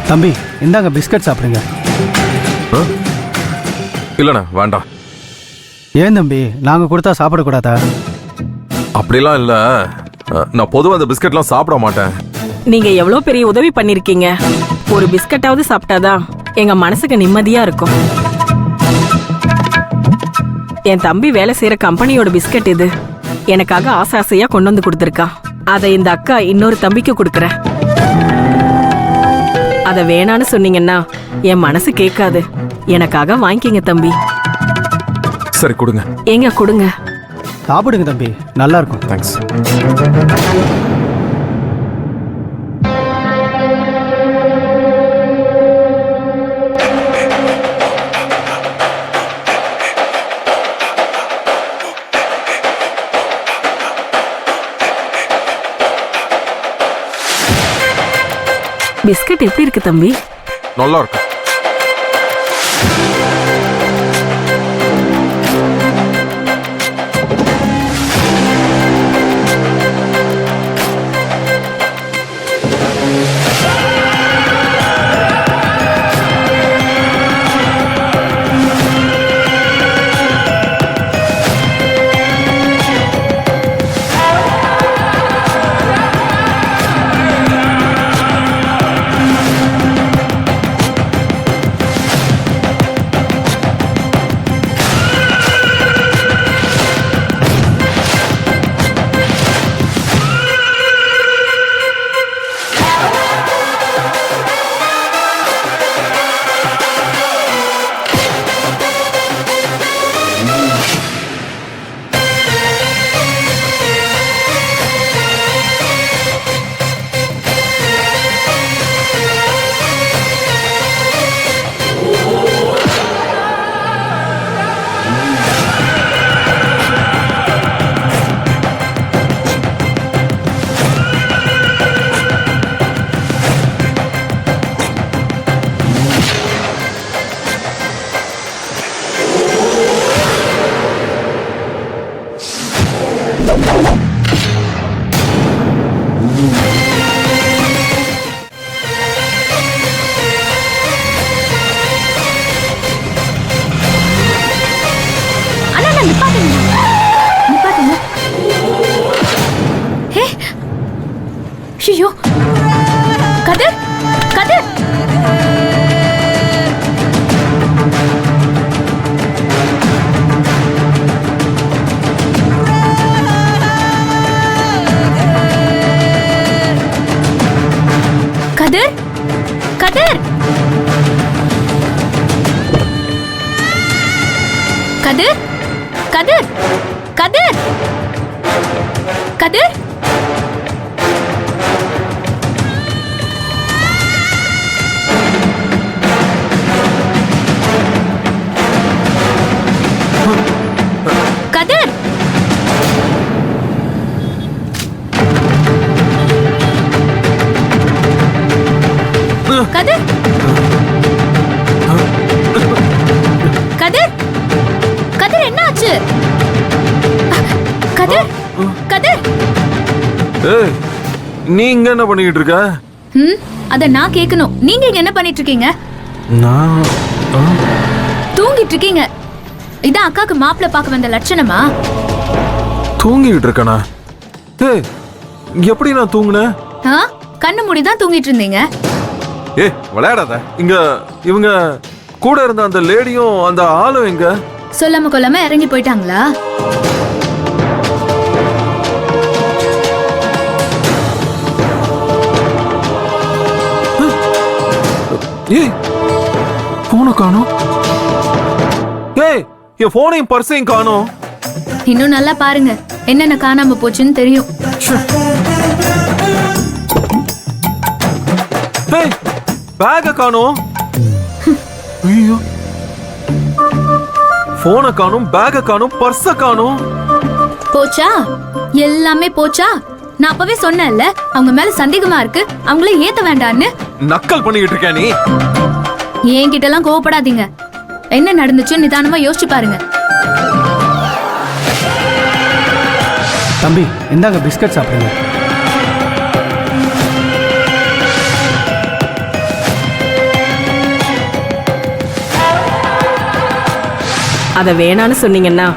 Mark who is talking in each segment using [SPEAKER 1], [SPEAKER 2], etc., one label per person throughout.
[SPEAKER 1] தம்பி இந்தாங்க பிஸ்கட் சாப்பிடுங்க.
[SPEAKER 2] இல்லண்ணா வேண்டாம்.
[SPEAKER 1] ஏன் தம்பி நாங்கள் கொடுத்தா சாப்பிடக்கூடாதா?
[SPEAKER 2] அப்படிலாம் இல்ல, நான் பொதுவாக அந்த பிஸ்கட்லாம் சாப்பிட மாட்டேன்.
[SPEAKER 3] நீங்க எவ்வளவு பெரிய உதவி பண்ணிருக்கீங்க. ஒரு பிஸ்கட்டாவது சாப்பிட்டாதான் எங்க மனசுக்கு நிம்மதியா இருக்கும். என் தம்பி வேலை செய்யற கம்பெனியோட பிஸ்கட் இது. எனக்காக ஆசை ஆசையா கொண்டு வந்து கொடுத்துருக்கான். அதை இந்த அக்கா இன்னொரு தம்பிக்கு கொடுக்கறேன். அத வேணான்னு சொன்னீங்கன்னா என் மனசு கேட்காது. எனக்காக வாங்கிக்கிங்க தம்பி.
[SPEAKER 2] சரி கொடுங்க.
[SPEAKER 3] ஏங்க கொடுங்க.
[SPEAKER 1] சாப்பிடுங்க தம்பி, நல்லா இருக்கும்.
[SPEAKER 2] தேங்க்ஸ்.
[SPEAKER 3] பிஸ்கட் எப்படி இருக்கு தம்பி?
[SPEAKER 2] நல்லா இருக்கு.
[SPEAKER 4] ஐயோ கதிர், கதிர் கதிர், கதிர் கதிர் கதிர் கதிர் கதிர் கதிர் கதிர் கதிர் கதிர் என்ன ஆச்சு? கதிர் கதிர்
[SPEAKER 2] ஏய், நீங்க என்ன பண்ணிட்டு இருக்க?
[SPEAKER 4] அத நான் கேட்கணும். நீங்க இங்க என்ன பண்ணிட்டு இருக்கீங்க?
[SPEAKER 2] நான்
[SPEAKER 4] தூங்கிட்டு இருக்கீங்க. இதான் அக்காக்கு மாப்பிள்ள பார்க்க வந்த லட்சணமா?
[SPEAKER 2] தூங்கிட்டு இருக்கனா? ஏய், எப்படி நான் தூங்குனேன்?
[SPEAKER 4] கண்ணு மூடி தான் தூங்கிட்டு இருந்தீங்க.
[SPEAKER 2] ஏய் விளையாடாத. இங்க இவங்க கூட இருந்த அந்த லேடியும் அந்த ஆளும் எங்க?
[SPEAKER 4] சொல்லாம கொல்லாம இறங்கி போயிட்டாங்களா?
[SPEAKER 2] ஏய் போனை காணோம். ஏய் என் போனையும் பர்ஸையும் காணோம்.
[SPEAKER 4] இன்னும் நல்லா பாருங்க, என்னென்ன காணாம போச்சுன்னு தெரியும்.
[SPEAKER 2] ஏய் பேக்க காணோம். ஐயோ, போனை காணோம், பேக்க காணோம், பர்ஸ காணோம்.
[SPEAKER 4] போச்சா? எல்லாமே போச்சா? நான் அப்பவே சொன்னேன்ல, அவங்க மேல சந்தேகமா இருக்கு, அவங்கள ஏத்த வேண்டான்னு.
[SPEAKER 2] நக்கல் பண்ணிட்டு இருக்க நீ.
[SPEAKER 4] என்கிட்ட எல்லாம் கோவப்படாதீங்க. என்ன நடந்துச்சு நிதானமா யோசிச்சு பாருங்க.
[SPEAKER 1] தம்பி இந்தாங்க பிஸ்கட் சாப்பிடுங்க.
[SPEAKER 3] அத வேணான்னு சொன்னீங்கன்னா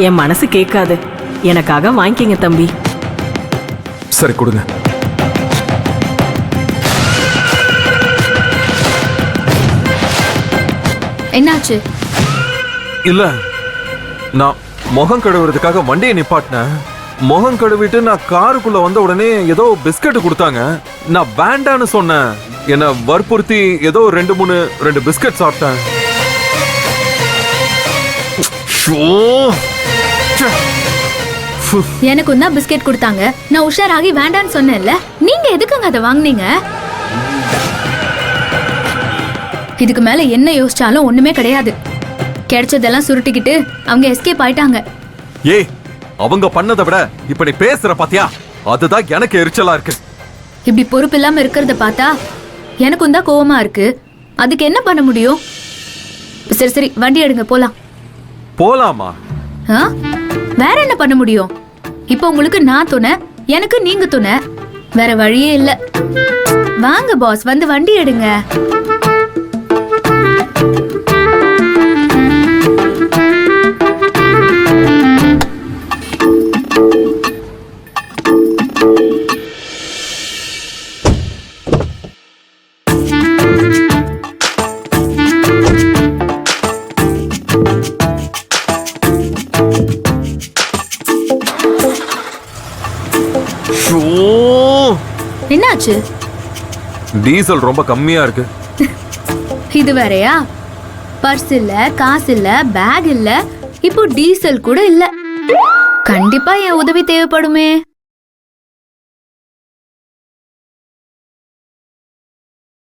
[SPEAKER 3] என் மனசு கேட்காது. எனக்காக வாங்கிக்கிங்க தம்பி.
[SPEAKER 2] சரி கொடுங்க.
[SPEAKER 4] என்னாச்சு?
[SPEAKER 2] இல்ல, நான் முகம் கழுவுறதுக்காக வண்டியை நிப்பாட்டினேன். முகம் கழுவிட்டு நான் காருக்குள்ள வந்த உடனே ஏதோ பிஸ்கட் கொடுத்தாங்க. நான் வேண்டான்னு சொன்னேன். என்ன வற்புறுத்தி ஏதோ 2 பிஸ்கட் சாப்பிட்டேன். ஷோ! ச்சே! ஃபு!
[SPEAKER 4] எனக்கும் தான் பிஸ்கெட் கொடுத்தாங்க. நான் உஷாராகி வேண்டான்னு சொன்னேன்ல. நீங்க எதுக்குங்க அதை வாங்குனீங்க? இதுக்கு மேல என்ன யோசிச்சாலும் ஒண்ணுமே கிடையாது. கிடைச்சதெல்லாம் சுருட்டிக்கிட்டு அவங்க எஸ்கேப் ஆயிட்டாங்க.
[SPEAKER 2] ஏய், அவங்க பண்ணதை விட இப்ப நீ பேசுற பாத்தியா, அதுதான் எனக்கு எரிச்சலா இருக்கு.
[SPEAKER 4] இப்படி பொறுப்பு இல்லாம இருக்கிறத பார்த்தா எனக்கும் தான் கோவமா இருக்கு. அதுக்கு என்ன பண்ண முடியும்? சரி சரி, வண்டி எடுங்க, போலாம்.
[SPEAKER 2] போலாமா?
[SPEAKER 4] ஆ? வேற என்ன பண்ண முடியும்? இப்போ உங்களுக்கு நான் துணை, எனக்கு நீங்க துணை. வேற வழியே இல்ல. வாங்க பாஸ், வந்து வண்டி எடுங்க.
[SPEAKER 2] ஷோ!
[SPEAKER 4] என்னாச்சு?
[SPEAKER 2] டீசல் ரொம்ப கம்மியா இருக்கு.
[SPEAKER 4] இது வேறயா? பர்ஸ் இல்ல, காசு இல்ல, பேக் இல்ல, இப்போ டீசல் கூட இல்ல. கண்டிப்பா என் உதவி தேவைப்படுமே.